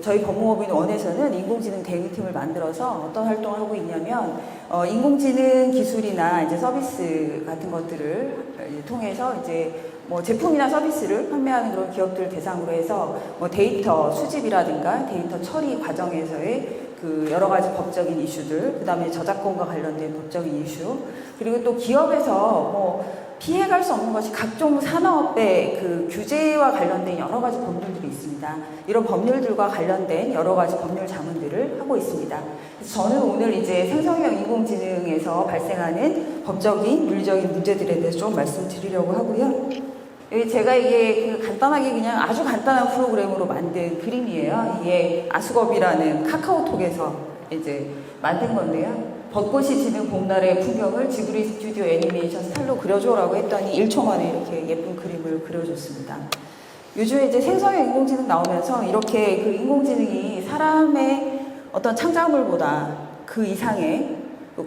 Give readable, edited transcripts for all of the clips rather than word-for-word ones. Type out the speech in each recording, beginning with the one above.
저희 법무법인원에서는 인공지능 대응팀을 만들어서 어떤 활동을 하고 있냐면 인공지능 기술이나 이제 서비스 같은 것들을 통해서 이제 뭐 제품이나 서비스를 판매하는 그런 기업들 대상으로 해서 뭐 데이터 수집이라든가 데이터 처리 과정에서의 그 여러 가지 법적인 이슈들, 그 다음에 저작권과 관련된 법적인 이슈, 그리고 또 기업에서 뭐 피해갈 수 없는 것이 각종 산업의 그 규제와 관련된 여러 가지 법률들이 있습니다. 이런 법률들과 관련된 여러 가지 법률 자문들을 하고 있습니다. 그래서 저는 오늘 이제 생성형 인공지능에서 발생하는 법적인, 윤리적인 문제들에 대해서 좀 말씀드리려고 하고요. 제가 이게 간단하게 그냥 아주 간단한 프로그램으로 만든 그림이에요. 이게 아수겁이라는 카카오톡에서 이제 만든 건데요. 벚꽃이 지는 봄날의 풍경을 지브리 스튜디오 애니메이션 스타일로 그려줘라고 했더니 1초 만에 이렇게 예쁜 그림을 그려줬습니다. 요즘에 이제 생성형 인공지능 나오면서 이렇게 그 인공지능이 사람의 어떤 창작물보다 그 이상의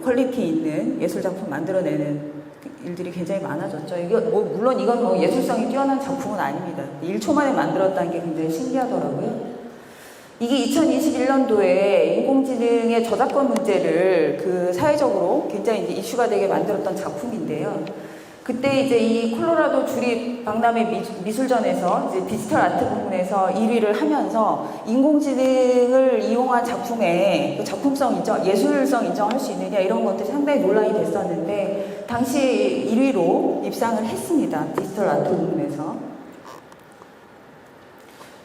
퀄리티 있는 예술작품 만들어내는 일들이 굉장히 많아졌죠. 물론 이건 뭐 예술성이 뛰어난 작품은 아닙니다. 1초 만에 만들었다는 게 굉장히 신기하더라고요. 이게 2021년도에 인공지능의 저작권 문제를 그 사회적으로 굉장히 이제 이슈가 되게 만들었던 작품인데요. 그때 이제 이 콜로라도 주립 박람회 미술전에서 이제 디지털 아트 부문에서 1위를 하면서 인공지능을 이용한 작품의 작품성 인정, 예술성 인정할 수 있느냐 이런 것들이 상당히 논란이 됐었는데 당시 1위로 입상을 했습니다. 디지털 아트 부문에서.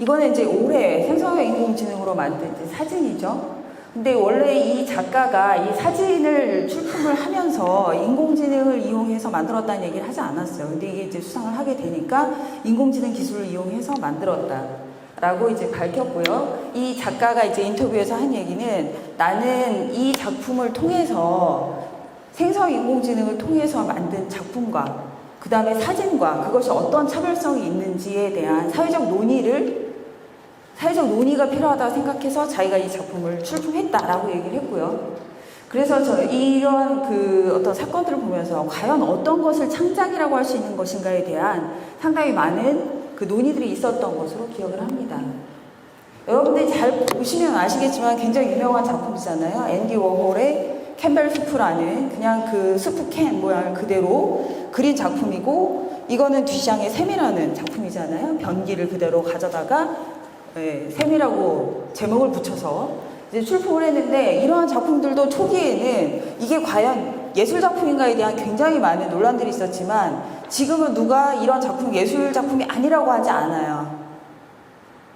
이거는 이제 올해 생성형 인공지능으로 만든 이제 사진이죠. 근데 원래 이 작가가 이 사진을 출품을 하면서 인공지능을 이용해서 만들었다는 얘기를 하지 않았어요. 근데 이게 이제 수상을 하게 되니까 인공지능 기술을 이용해서 만들었다라고 이제 밝혔고요. 이 작가가 이제 인터뷰에서 한 얘기는 나는 이 작품을 통해서 생성 인공지능을 통해서 만든 작품과 그 다음에 사진과 그것이 어떤 차별성이 있는지에 대한 사회적 논의가 필요하다고 생각해서 자기가 이 작품을 출품했다라고 얘기를 했고요. 그래서 이런 그 어떤 사건들을 보면서 과연 어떤 것을 창작이라고 할 수 있는 것인가에 대한 상당히 많은 그 논의들이 있었던 것으로 기억을 합니다. 여러분들이 잘 보시면 아시겠지만 굉장히 유명한 작품이잖아요. 앤디 워홀의 캠벨 수프라는 그냥 그 수프 캔 모양을 그대로 그린 작품이고, 이거는 뒤샹의 샘이라는 작품이잖아요. 변기를 그대로 가져다가 샘이라고 제목을 붙여서 이제 출품을 했는데, 이러한 작품들도 초기에는 이게 과연 예술 작품인가에 대한 굉장히 많은 논란들이 있었지만 지금은 누가 이런 작품 예술 작품이 아니라고 하지 않아요.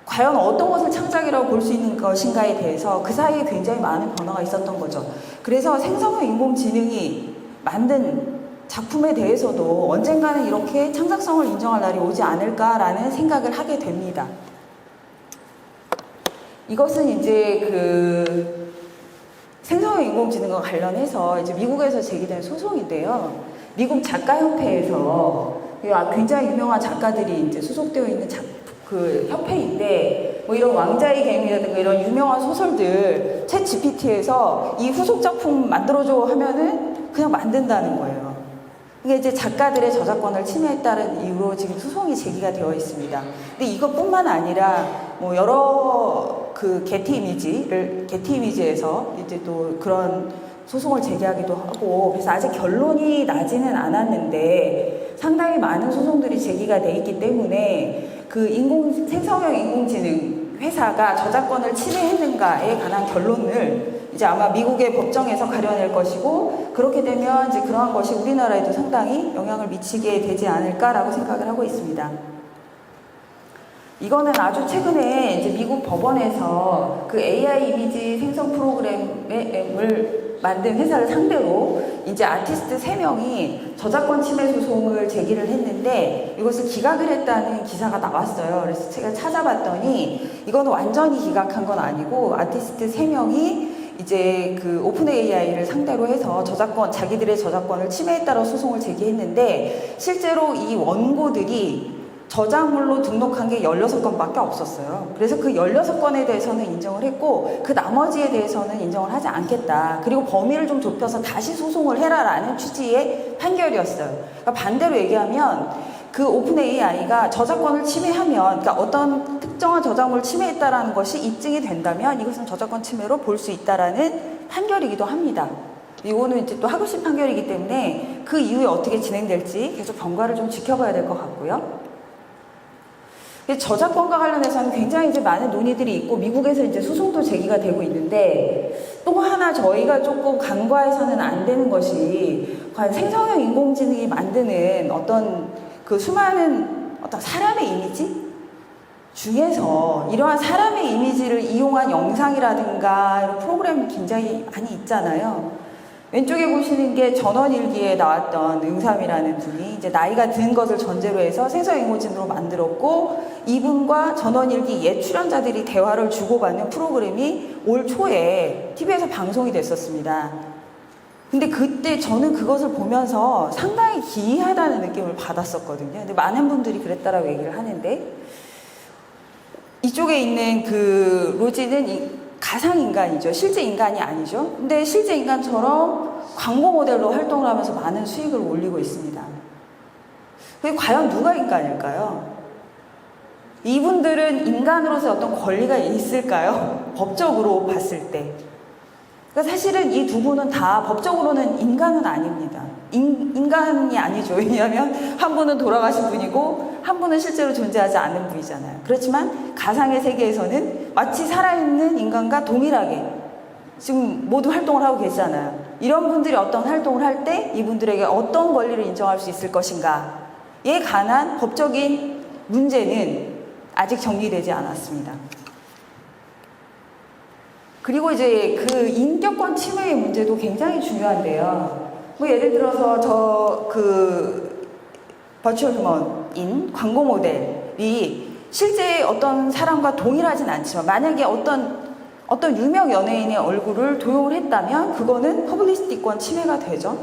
과연 어떤 것을 창작이라고 볼 수 있는 것인가에 대해서 그 사이에 굉장히 많은 변화가 있었던 거죠. 그래서 생성형 인공지능이 만든 작품에 대해서도 언젠가는 이렇게 창작성을 인정할 날이 오지 않을까라는 생각을 하게 됩니다. 이것은 이제 그 생성형 인공지능과 관련해서 이제 미국에서 제기된 소송인데요. 미국 작가협회에서 굉장히 유명한 작가들이 이제 소속되어 있는 그 협회인데, 뭐 이런 왕자의 게임이라든가 이런 유명한 소설들 챗 GPT에서 이 후속 작품 만들어줘 하면은 그냥 만든다는 거예요. 이게 이제 작가들의 저작권을 침해했다는 이유로 지금 소송이 제기가 되어 있습니다. 근데 이것뿐만 아니라 뭐 여러 그 게티 이미지에서 이제 또 그런 소송을 제기하기도 하고, 그래서 아직 결론이 나지는 않았는데 상당히 많은 소송들이 제기가 돼 있기 때문에 그 생성형 인공지능 회사가 저작권을 침해했는가에 관한 결론을 이제 아마 미국의 법정에서 가려낼 것이고, 그렇게 되면 이제 그러한 것이 우리나라에도 상당히 영향을 미치게 되지 않을까라고 생각을 하고 있습니다. 이거는 아주 최근에 이제 미국 법원에서 그 AI 이미지 생성 프로그램을 만든 회사를 상대로 이제 아티스트 3명이 저작권 침해 소송을 제기를 했는데 이것을 기각을 했다는 기사가 나왔어요. 그래서 제가 찾아봤더니 이건 완전히 기각한 건 아니고 아티스트 3명이 이제 그 오픈 AI를 상대로 해서 자기들의 저작권을 침해했다고 소송을 제기했는데, 실제로 이 원고들이 저작물로 등록한 게 16건밖에 없었어요. 그래서 그 16건에 대해서는 인정을 했고 그 나머지에 대해서는 인정을 하지 않겠다. 그리고 범위를 좀 좁혀서 다시 소송을 해라라는 취지의 판결이었어요. 그러니까 반대로 얘기하면 그 오픈 AI가 저작권을 침해하면, 그러니까 어떤 특정한 저작물을 침해했다라는 것이 입증이 된다면 이것은 저작권 침해로 볼 수 있다라는 판결이기도 합니다. 이거는 이제 또 하급심 판결이기 때문에 그 이후에 어떻게 진행될지 계속 경과를 좀 지켜봐야 될 것 같고요. 저작권과 관련해서는 굉장히 이제 많은 논의들이 있고 미국에서 이제 소송도 제기가 되고 있는데 또 하나 저희가 조금 간과해서는 안 되는 것이 과연 생성형 인공지능이 만드는 어떤 그 수많은 어떤 사람의 이미지 중에서 이러한 사람의 이미지를 이용한 영상이라든가 이런 프로그램이 굉장히 많이 있잖아요. 왼쪽에 보시는 게 전원일기에 나왔던 응삼이라는 분이 이제 나이가 든 것을 전제로 해서 생성 인공지능으로 만들었고 이분과 전원일기 옛 출연자들이 대화를 주고받는 프로그램이 올 초에 TV에서 방송이 됐었습니다. 근데 그때 저는 그것을 보면서 상당히 기이하다는 느낌을 받았었거든요. 근데 많은 분들이 그랬다라고 얘기를 하는데 이쪽에 있는 그 로지는 가상인간이죠. 실제 인간이 아니죠. 근데 실제 인간처럼 광고 모델로 활동을 하면서 많은 수익을 올리고 있습니다. 그게 과연 누가 인간일까요? 이분들은 인간으로서 어떤 권리가 있을까요? 법적으로 봤을 때. 그러니까 사실은 이 두 분은 다 법적으로는 인간은 아닙니다. 인간이 아니죠. 왜냐하면 한 분은 돌아가신 분이고 한 분은 실제로 존재하지 않는 분이잖아요. 그렇지만 가상의 세계에서는 마치 살아있는 인간과 동일하게 지금 모두 활동을 하고 계시잖아요. 이런 분들이 어떤 활동을 할 때 이분들에게 어떤 권리를 인정할 수 있을 것인가에 관한 법적인 문제는 아직 정리되지 않았습니다. 그리고 이제 그 인격권 침해의 문제도 굉장히 중요한데요. 뭐 예를 들어서 버추얼 휴먼인 광고 모델이 실제 어떤 사람과 동일하진 않지만 만약에 어떤 유명 연예인의 얼굴을 도용을 했다면 그거는 퍼블리시티권 침해가 되죠.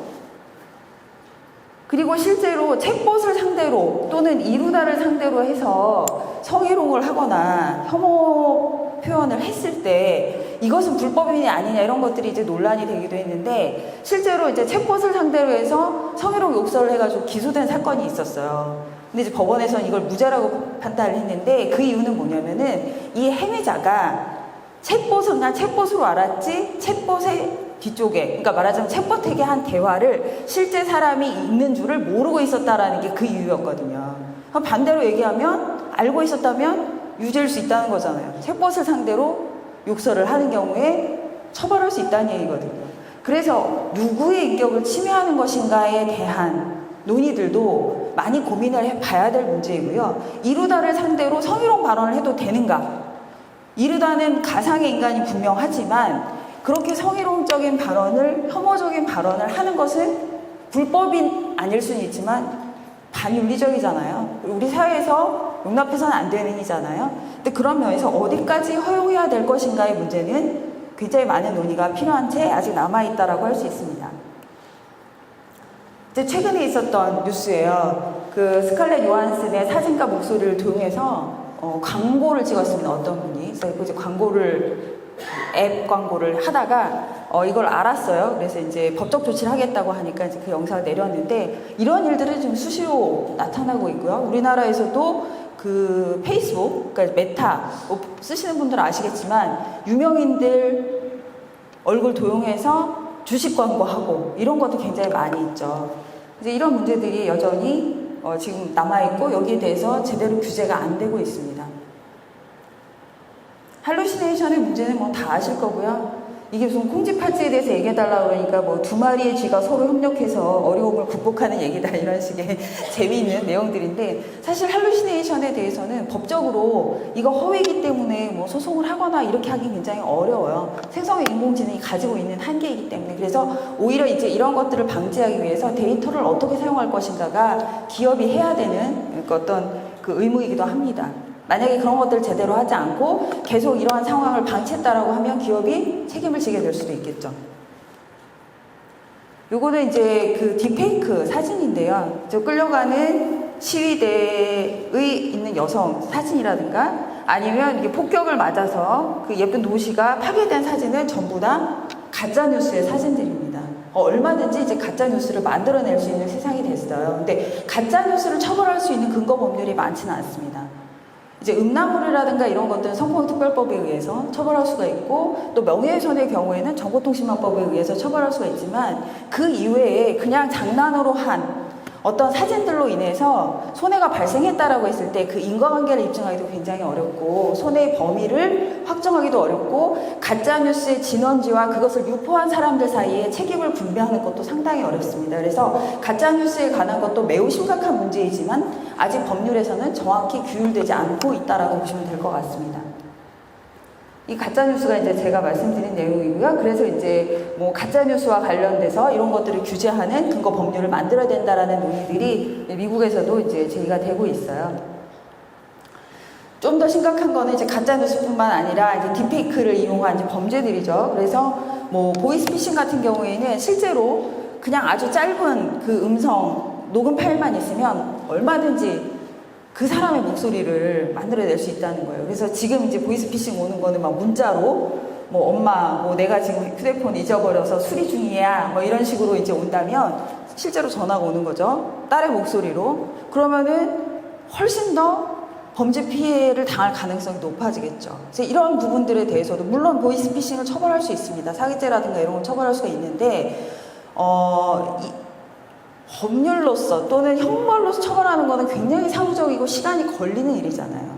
그리고 실제로 챗봇을 상대로 또는 이루다를 상대로 해서 성희롱을 하거나 혐오 표현을 했을 때 이것은 불법이냐 아니냐 이런 것들이 이제 논란이 되기도 했는데 실제로 이제 챗봇을 상대로 해서 성희롱 욕설을 해가지고 기소된 사건이 있었어요. 근데 이제 법원에서는 이걸 무죄라고 판단을 했는데 그 이유는 뭐냐면은 이 행위자가 챗봇은 난 챗봇으로 알았지 챗봇의 뒤쪽에 그러니까 말하자면 챗봇에게 한 대화를 실제 사람이 있는 줄을 모르고 있었다라는 게 그 이유였거든요. 그럼 반대로 얘기하면 알고 있었다면 유죄일 수 있다는 거잖아요. 챗봇을 상대로 욕설을 하는 경우에 처벌할 수 있다는 얘기거든요. 그래서 누구의 인격을 침해하는 것인가에 대한 논의들도 많이 고민을 해봐야 될 문제이고요. 이루다를 상대로 성희롱 발언을 해도 되는가? 이루다는 가상의 인간이 분명하지만 그렇게 성희롱적인 발언을, 혐오적인 발언을 하는 것은 불법인 아닐 수는 있지만 반윤리적이잖아요. 우리 사회에서 용납해서는 안 되는 일이잖아요. 근데 그런 면에서 어디까지 허용해야 될 것인가의 문제는 굉장히 많은 논의가 필요한 채 아직 남아있다라고 할 수 있습니다. 이제 최근에 있었던 뉴스예요. 그 스칼렛 요한슨의 사진과 목소리를 도용해서 광고를 찍었습니다. 어떤 분이. 그래서 이제 앱 광고를 하다가 이걸 알았어요. 그래서 이제 법적 조치를 하겠다고 하니까 이제 그 영상을 내렸는데 이런 일들은 지금 수시로 나타나고 있고요. 우리나라에서도 그 페이스북, 그러니까 메타 쓰시는 분들은 아시겠지만 유명인들 얼굴 도용해서 주식 광고하고 이런 것도 굉장히 많이 있죠. 이제 이런 문제들이 여전히 지금 남아있고 여기에 대해서 제대로 규제가 안 되고 있습니다. 할루시네이션의 문제는 뭐 다 아실 거고요. 이게 무슨 콩쥐팥쥐에 대해서 얘기해달라고 그러니까 뭐 두 마리의 쥐가 서로 협력해서 어려움을 극복하는 얘기다 이런 식의 재미있는 내용들인데 사실 할루시네이션에 대해서는 법적으로 이거 허위이기 때문에 뭐 소송을 하거나 이렇게 하기 굉장히 어려워요. 생성의 인공지능이 가지고 있는 한계이기 때문에 그래서 오히려 이제 이런 것들을 방지하기 위해서 데이터를 어떻게 사용할 것인가가 기업이 해야 되는 어떤 그 의무이기도 합니다. 만약에 그런 것들을 제대로 하지 않고 계속 이러한 상황을 방치했다라고 하면 기업이 책임을 지게 될 수도 있겠죠. 요거는 이제 그 딥페이크 사진인데요. 저 끌려가는 시위대의 있는 여성 사진이라든가 아니면 이게 폭격을 맞아서 그 예쁜 도시가 파괴된 사진은 전부 다 가짜뉴스의 사진들입니다. 얼마든지 이제 가짜뉴스를 만들어낼 수 있는 세상이 됐어요. 근데 가짜뉴스를 처벌할 수 있는 근거 법률이 많지는 않습니다. 이제 음란물이라든가 이런 것들은 성폭력특별법에 의해서 처벌할 수가 있고, 또 명예훼손의 경우에는 정보통신망법에 의해서 처벌할 수가 있지만, 그 이외에 그냥 장난으로 한 어떤 사진들로 인해서 손해가 발생했다라고 했을 때 그 인과관계를 입증하기도 굉장히 어렵고, 손해의 범위를 확정하기도 어렵고, 가짜뉴스의 진원지와 그것을 유포한 사람들 사이에 책임을 분배하는 것도 상당히 어렵습니다. 그래서 가짜뉴스에 관한 것도 매우 심각한 문제이지만 아직 법률에서는 정확히 규율되지 않고 있다라고 보시면 될 것 같습니다. 이 가짜뉴스가 이제 제가 말씀드린 내용이고요. 그래서 이제 뭐 가짜뉴스와 관련돼서 이런 것들을 규제하는 근거 법률을 만들어야 된다라는 논의들이 미국에서도 이제 제기가 되고 있어요. 좀 더 심각한 거는 이제 가짜뉴스뿐만 아니라 이제 딥페이크를 이용한 이제 범죄들이죠. 그래서 뭐 보이스피싱 같은 경우에는 실제로 그냥 아주 짧은 그 음성 녹음 파일만 있으면 얼마든지 그 사람의 목소리를 만들어낼 수 있다는 거예요. 그래서 지금 이제 보이스피싱 오는 거는 막 문자로 뭐 엄마 뭐 내가 지금 휴대폰 잊어버려서 수리 중이야 뭐 이런 식으로 이제 온다면 실제로 전화가 오는 거죠. 딸의 목소리로. 그러면은 훨씬 더 범죄 피해를 당할 가능성이 높아지겠죠. 그래서 이런 부분들에 대해서도 물론 보이스피싱을 처벌할 수 있습니다. 사기죄라든가 이런 걸 처벌할 수가 있는데 법률로서 또는 형벌로서 처벌하는 것은 굉장히 사무적이고 시간이 걸리는 일이잖아요.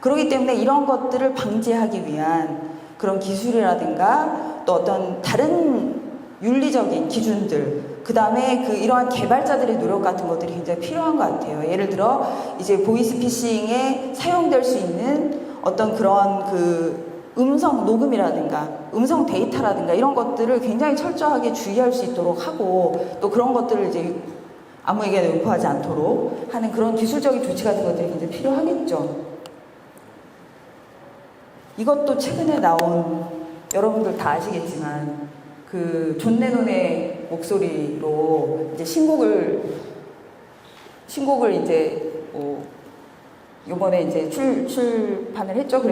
그렇기 때문에 이런 것들을 방지하기 위한 그런 기술이라든가 또 어떤 다른 윤리적인 기준들, 그 다음에 이러한 개발자들의 노력 같은 것들이 굉장히 필요한 것 같아요. 예를 들어 이제 보이스피싱에 사용될 수 있는 어떤 그런 음성 녹음이라든가 음성 데이터라든가 이런 것들을 굉장히 철저하게 주의할 수 있도록 하고, 또 그런 것들을 이제 아무에게나 유포하지 않도록 하는 그런 기술적인 조치 같은 것들이 굉장히 필요하겠죠. 이것도 최근에 나온, 여러분들 다 아시겠지만 존 레논의 목소리로 이제 신곡을 이제 요번에 이제 출판을 했죠.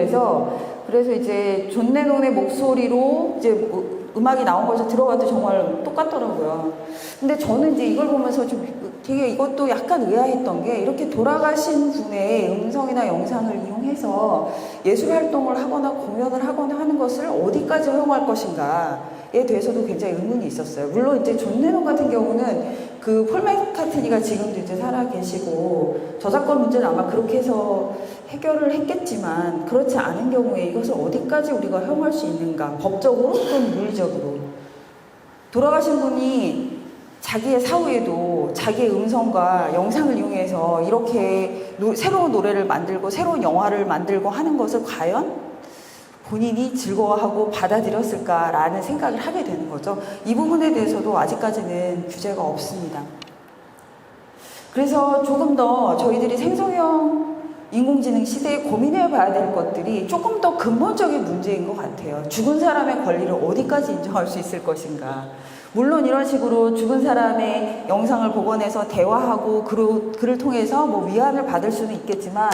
그래서 이제 존 레논의 목소리로 이제 음악이 나온 거에서 들어봐도 정말 똑같더라고요. 근데 저는 이제 이걸 보면서 좀 되게 이것도 약간 의아했던 게, 이렇게 돌아가신 분의 음성이나 영상을 이용해서 예술 활동을 하거나 공연을 하거나 하는 것을 어디까지 허용할 것인가에 대해서도 굉장히 의문이 있었어요. 물론 이제 존 레논 같은 경우는 폴 맥카트니가 지금도 이제 살아 계시고 저작권 문제는 아마 그렇게 해서 해결을 했겠지만, 그렇지 않은 경우에 이것을 어디까지 우리가 허용할 수 있는가, 법적으로 또는 물리적으로. 돌아가신 분이 자기의 사후에도 자기의 음성과 영상을 이용해서 이렇게 새로운 노래를 만들고 새로운 영화를 만들고 하는 것을 과연 본인이 즐거워하고 받아들였을까라는 생각을 하게 되는 거죠. 이 부분에 대해서도 아직까지는 규제가 없습니다. 그래서 조금 더 저희들이 생성형 인공지능 시대에 고민해 봐야 될 것들이 조금 더 근본적인 문제인 것 같아요. 죽은 사람의 권리를 어디까지 인정할 수 있을 것인가. 물론 이런 식으로 죽은 사람의 영상을 복원해서 대화하고 글을 통해서 뭐 위안을 받을 수는 있겠지만,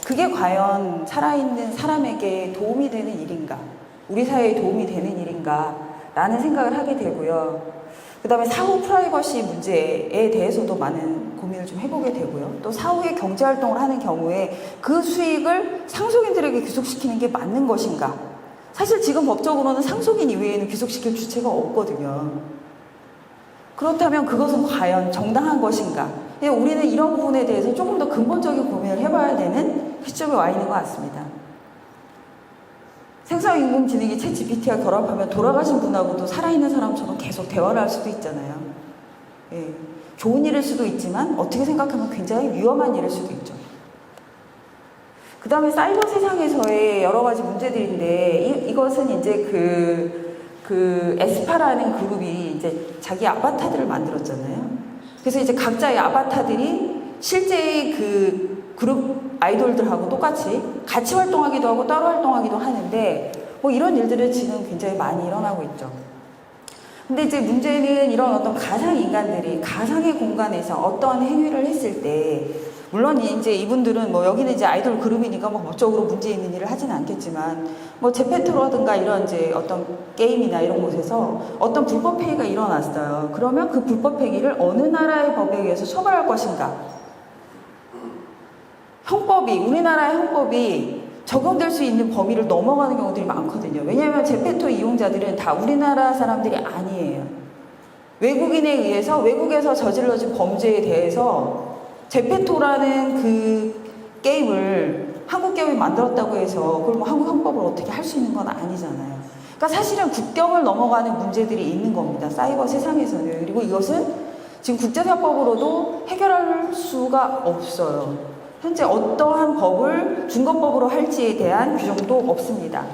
그게 과연 살아있는 사람에게 도움이 되는 일인가, 우리 사회에 도움이 되는 일인가 라는 생각을 하게 되고요. 그 다음에 사후 프라이버시 문제에 대해서도 많은 고민을 좀 해보게 되고요. 또 사후에 경제활동을 하는 경우에 그 수익을 상속인들에게 귀속시키는 게 맞는 것인가. 사실 지금 법적으로는 상속인 이외에는 귀속시킬 주체가 없거든요. 그렇다면 그것은 과연 정당한 것인가? 우리는 이런 부분에 대해서 조금 더 근본적인 고민을 해봐야 되는 시점에 와 있는 것 같습니다. 생성인공지능이 챗 GPT와 결합하면 돌아가신 분하고도 살아있는 사람처럼 계속 대화를 할 수도 있잖아요. 예, 좋은 일일 수도 있지만 어떻게 생각하면 굉장히 위험한 일일 수도 있죠. 그 다음에 사이버 세상에서의 여러 가지 문제들인데, 이것은 이제 에스파라는 그룹이 이제 자기 아바타들을 만들었잖아요. 그래서 이제 각자의 아바타들이 실제의 그룹 아이돌들하고 똑같이 같이 활동하기도 하고 따로 활동하기도 하는데, 뭐 이런 일들은 지금 굉장히 많이 일어나고 있죠. 근데 이제 문제는 이런 어떤 가상 인간들이 가상의 공간에서 어떤 행위를 했을 때, 물론 이제 이분들은 뭐 여기는 이제 아이돌 그룹이니까 뭐 법적으로 문제 있는 일을 하지는 않겠지만, 뭐 제페토라든가 이런 이제 어떤 게임이나 이런 곳에서 어떤 불법 행위가 일어났어요. 그러면 그 불법 행위를 어느 나라의 법에 의해서 처벌할 것인가? 우리나라의 형법이 적용될 수 있는 범위를 넘어가는 경우들이 많거든요. 왜냐하면 제페토 이용자들은 다 우리나라 사람들이 아니에요. 외국인에 의해서 외국에서 저질러진 범죄에 대해서 제페토라는 그 게임을 한국 게임을 만들었다고 해서 그걸 뭐 한국 형법을 어떻게 할 수 있는 건 아니잖아요. 그러니까 사실은 국경을 넘어가는 문제들이 있는 겁니다. 사이버 세상에서는. 그리고 이것은 지금 국제사법으로도 해결할 수가 없어요. 현재 어떠한 법을 중거법으로 할지에 대한 규정도 없습니다.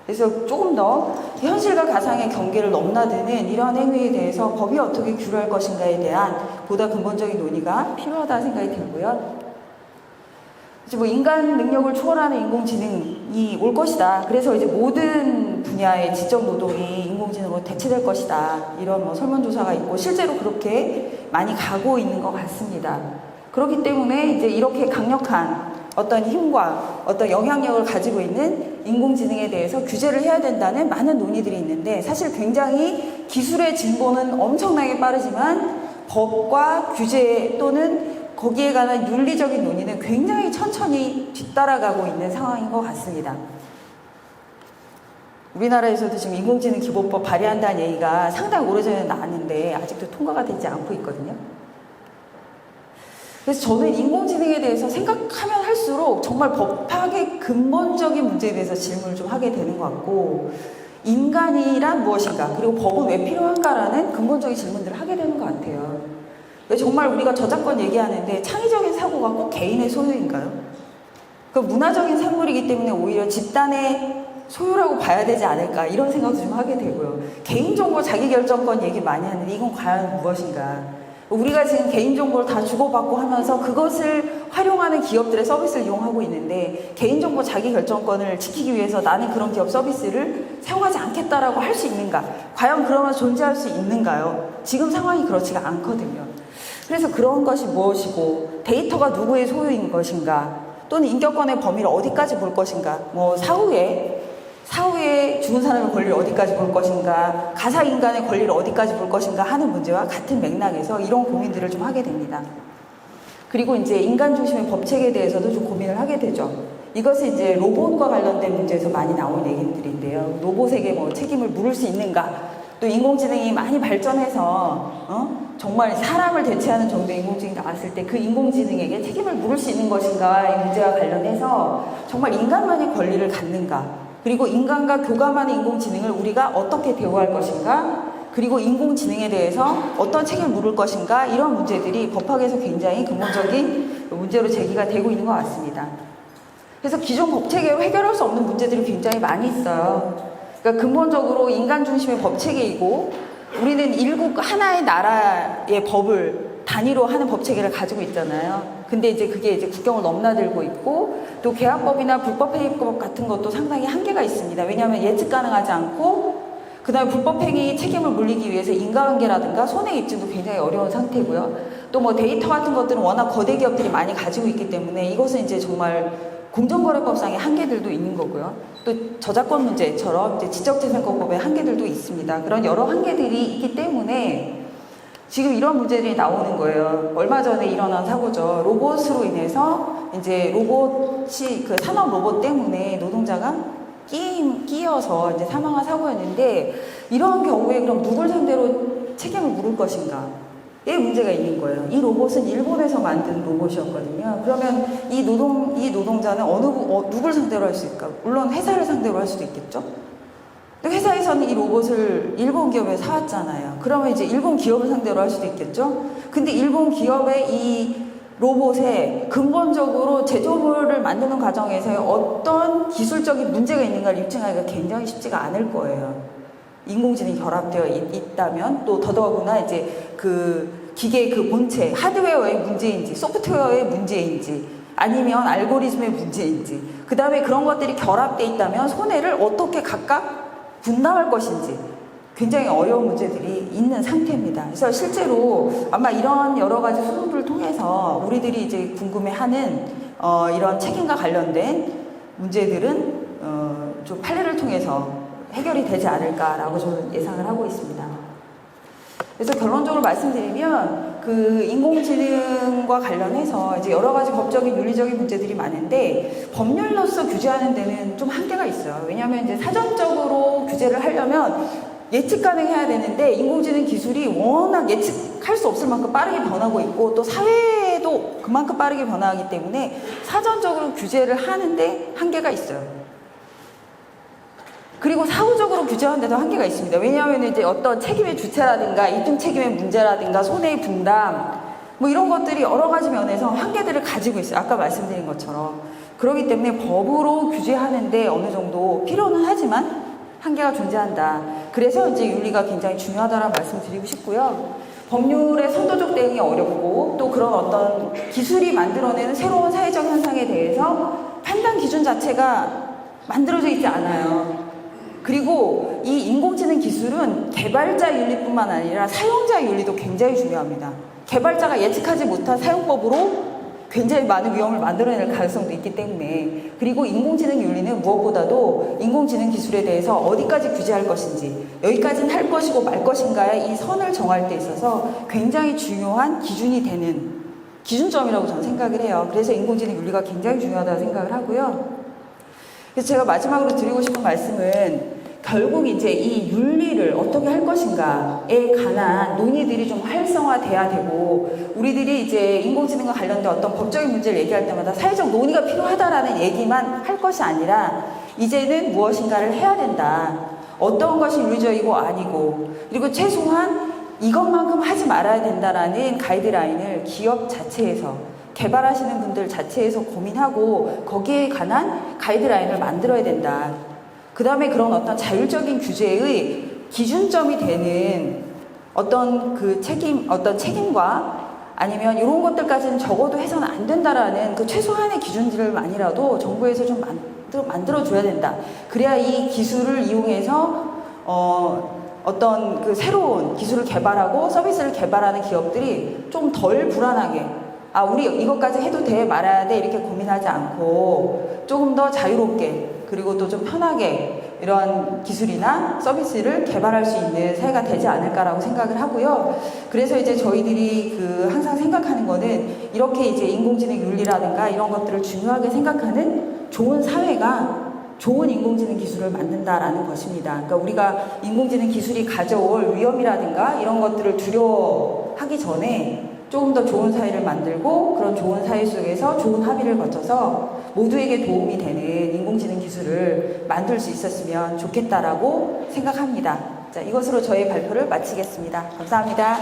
그래서 조금 더 현실과 가상의 경계를 넘나드는 이러한 행위에 대해서 법이 어떻게 규율할 것인가에 대한 보다 근본적인 논의가 필요하다 생각이 들고요. 이제 뭐 인간 능력을 초월하는 인공지능이 올 것이다. 그래서 이제 모든 분야의 지적 노동이 인공지능으로 대체될 것이다. 이런 뭐 설문조사가 있고 실제로 그렇게 많이 가고 있는 것 같습니다. 그렇기 때문에 이제 이렇게 강력한 어떤 힘과 어떤 영향력을 가지고 있는 인공지능에 대해서 규제를 해야 된다는 많은 논의들이 있는데 사실 굉장히 기술의 진보는 엄청나게 빠르지만 법과 규제 또는 거기에 관한 윤리적인 논의는 굉장히 천천히 뒤따라가고 있는 상황인 것 같습니다. 우리나라에서도 지금 인공지능 기본법 발의한다는 얘기가 상당히 오래전에 나왔는데 아직도 통과가 되지 않고 있거든요. 그래서 저는 인공지능에 대해서 생각하면 할수록 정말 법학의 근본적인 문제에 대해서 질문을 좀 하게 되는 것 같고 인간이란 무엇인가 그리고 법은 왜 필요한가라는 근본적인 질문들을 하게 되는 것 같아요. 왜 정말 우리가 저작권 얘기하는데 창의적인 사고가 꼭 개인의 소유인가요? 그 문화적인 산물이기 때문에 오히려 집단의 소유라고 봐야 되지 않을까 이런 생각도 좀 하게 되고요. 개인정보 자기결정권 얘기 많이 하는데 이건 과연 무엇인가? 우리가 지금 개인정보를 다 주고받고 하면서 그것을 활용하는 기업들의 서비스를 이용하고 있는데 개인정보 자기결정권을 지키기 위해서 나는 그런 기업 서비스를 사용하지 않겠다라고 할 수 있는가? 과연 그러면 존재할 수 있는가요? 지금 상황이 그렇지가 않거든요. 그래서 그런 것이 무엇이고 데이터가 누구의 소유인 것인가? 또는 인격권의 범위를 어디까지 볼 것인가? 뭐 사후에 죽은 사람의 권리를 어디까지 볼 것인가, 가상인간의 권리를 어디까지 볼 것인가 하는 문제와 같은 맥락에서 이런 고민들을 좀 하게 됩니다. 그리고 이제 인간 중심의 법체계에 대해서도 좀 고민을 하게 되죠. 이것은 이제 로봇과 관련된 문제에서 많이 나온 얘기들인데요. 로봇에게 뭐 책임을 물을 수 있는가, 또 인공지능이 많이 발전해서 정말 사람을 대체하는 정도의 인공지능이 나왔을 때 그 인공지능에게 책임을 물을 수 있는 것인가의 문제와 관련해서 정말 인간만의 권리를 갖는가, 그리고 인간과 교감하는 인공지능을 우리가 어떻게 대우할 것인가, 그리고 인공지능에 대해서 어떤 책임을 물을 것인가, 이런 문제들이 법학에서 굉장히 근본적인 문제로 제기가 되고 있는 것 같습니다. 그래서 기존 법체계로 해결할 수 없는 문제들이 굉장히 많이 있어요. 그러니까 근본적으로 인간 중심의 법체계이고 우리는 일국 하나의 나라의 법을 단위로 하는 법체계를 가지고 있잖아요. 근데 이제 그게 이제 국경을 넘나들고 있고 또 계약법이나 불법행위법 같은 것도 상당히 한계가 있습니다. 왜냐하면 예측 가능하지 않고 그 다음에 불법행위 책임을 물리기 위해서 인과관계라든가 손해 입증도 굉장히 어려운 상태고요. 또 뭐 데이터 같은 것들은 워낙 거대 기업들이 많이 가지고 있기 때문에 이것은 이제 정말 공정거래법상의 한계들도 있는 거고요. 또 저작권 문제처럼 이제 지적재산권법의 한계들도 있습니다. 그런 여러 한계들이 있기 때문에 지금 이런 문제들이 나오는 거예요. 얼마 전에 일어난 사고죠. 로봇으로 인해서 이제 로봇이 그 산업 로봇 때문에 노동자가 끼어서 이제 사망한 사고였는데 이런 경우에 그럼 누굴 상대로 책임을 물을 것인가? 에 문제가 있는 거예요. 이 로봇은 일본에서 만든 로봇이었거든요. 그러면 이 노동자는 누굴 상대로 할 수 있을까? 물론 회사를 상대로 할 수도 있겠죠. 회사에서는 이 로봇을 일본 기업에 사왔잖아요. 그러면 이제 일본 기업을 상대로 할 수도 있겠죠. 근데 일본 기업의 이 로봇에 근본적으로 제조물을 만드는 과정에서 어떤 기술적인 문제가 있는가를 입증하기가 굉장히 쉽지가 않을 거예요. 인공지능이 결합되어 있다면 또 더더구나 이제 그 기계의 그 본체, 하드웨어의 문제인지 소프트웨어의 문제인지 아니면 알고리즘의 문제인지 그 다음에 그런 것들이 결합되어 있다면 손해를 어떻게 각각 분담할 것인지 굉장히 어려운 문제들이 있는 상태입니다. 그래서 실제로 아마 이런 여러 가지 소송들을 통해서 우리들이 이제 궁금해하는 이런 책임과 관련된 문제들은 좀 판례를 통해서 해결이 되지 않을까라고 저는 예상을 하고 있습니다. 그래서 결론적으로 말씀드리면 그 인공지능과 관련해서 이제 여러 가지 법적인 윤리적인 문제들이 많은데 법률로서 규제하는 데는 좀 한계가 있어요. 왜냐하면 이제 사전적으로 규제를 하려면 예측 가능해야 되는데 인공지능 기술이 워낙 예측할 수 없을 만큼 빠르게 변하고 있고 또 사회도 그만큼 빠르게 변화하기 때문에 사전적으로 규제를 하는데 한계가 있어요. 그리고 사후적으로 규제하는 데도 한계가 있습니다. 왜냐하면 이제 어떤 책임의 주체라든가 이중 책임의 문제라든가 손해의 분담 뭐 이런 것들이 여러 가지 면에서 한계들을 가지고 있어요. 아까 말씀드린 것처럼. 그렇기 때문에 법으로 규제하는데 어느 정도 필요는 하지만 한계가 존재한다. 그래서 이제 윤리가 굉장히 중요하다는 말씀 드리고 싶고요. 법률의 선도적 대응이 어렵고 또 그런 어떤 기술이 만들어내는 새로운 사회적 현상에 대해서 판단 기준 자체가 만들어져 있지 않아요. 그리고 이 인공지능 기술은 개발자 윤리뿐만 아니라 사용자 윤리도 굉장히 중요합니다. 개발자가 예측하지 못한 사용법으로 굉장히 많은 위험을 만들어낼 가능성도 있기 때문에 그리고 인공지능 윤리는 무엇보다도 인공지능 기술에 대해서 어디까지 규제할 것인지 여기까지는 할 것이고 말 것인가의 이 선을 정할 때 있어서 굉장히 중요한 기준이 되는 기준점이라고 저는 생각을 해요. 그래서 인공지능 윤리가 굉장히 중요하다고 생각을 하고요. 그래서 제가 마지막으로 드리고 싶은 말씀은 결국 이제 이 윤리를 어떻게 할 것인가에 관한 논의들이 좀 활성화돼야 되고 우리들이 이제 인공지능과 관련된 어떤 법적인 문제를 얘기할 때마다 사회적 논의가 필요하다라는 얘기만 할 것이 아니라 이제는 무엇인가를 해야 된다. 어떤 것이 윤리적이고 아니고 그리고 최소한 이것만큼 하지 말아야 된다라는 가이드라인을 기업 자체에서 개발하시는 분들 자체에서 고민하고 거기에 관한 가이드라인을 만들어야 된다. 그 다음에 그런 어떤 자율적인 규제의 기준점이 되는 어떤 그 책임과 아니면 이런 것들까지는 적어도 해서는 안 된다라는 그 최소한의 기준들만이라도 정부에서 좀 만들어줘야 된다. 그래야 이 기술을 이용해서 어떤 그 새로운 기술을 개발하고 서비스를 개발하는 기업들이 좀 덜 불안하게 우리 이것까지 해도 돼 말아야 돼 이렇게 고민하지 않고 조금 더 자유롭게 그리고 또 좀 편하게 이런 기술이나 서비스를 개발할 수 있는 사회가 되지 않을까라고 생각을 하고요. 그래서 이제 저희들이 그 항상 생각하는 거는 이렇게 이제 인공지능 윤리라든가 이런 것들을 중요하게 생각하는 좋은 사회가 좋은 인공지능 기술을 만든다라는 것입니다. 그러니까 우리가 인공지능 기술이 가져올 위험이라든가 이런 것들을 두려워하기 전에 조금 더 좋은 사회를 만들고 그런 좋은 사회 속에서 좋은 합의를 거쳐서 모두에게 도움이 되는 인공지능 기술을 만들 수 있었으면 좋겠다라고 생각합니다. 자, 이것으로 저희 발표를 마치겠습니다. 감사합니다.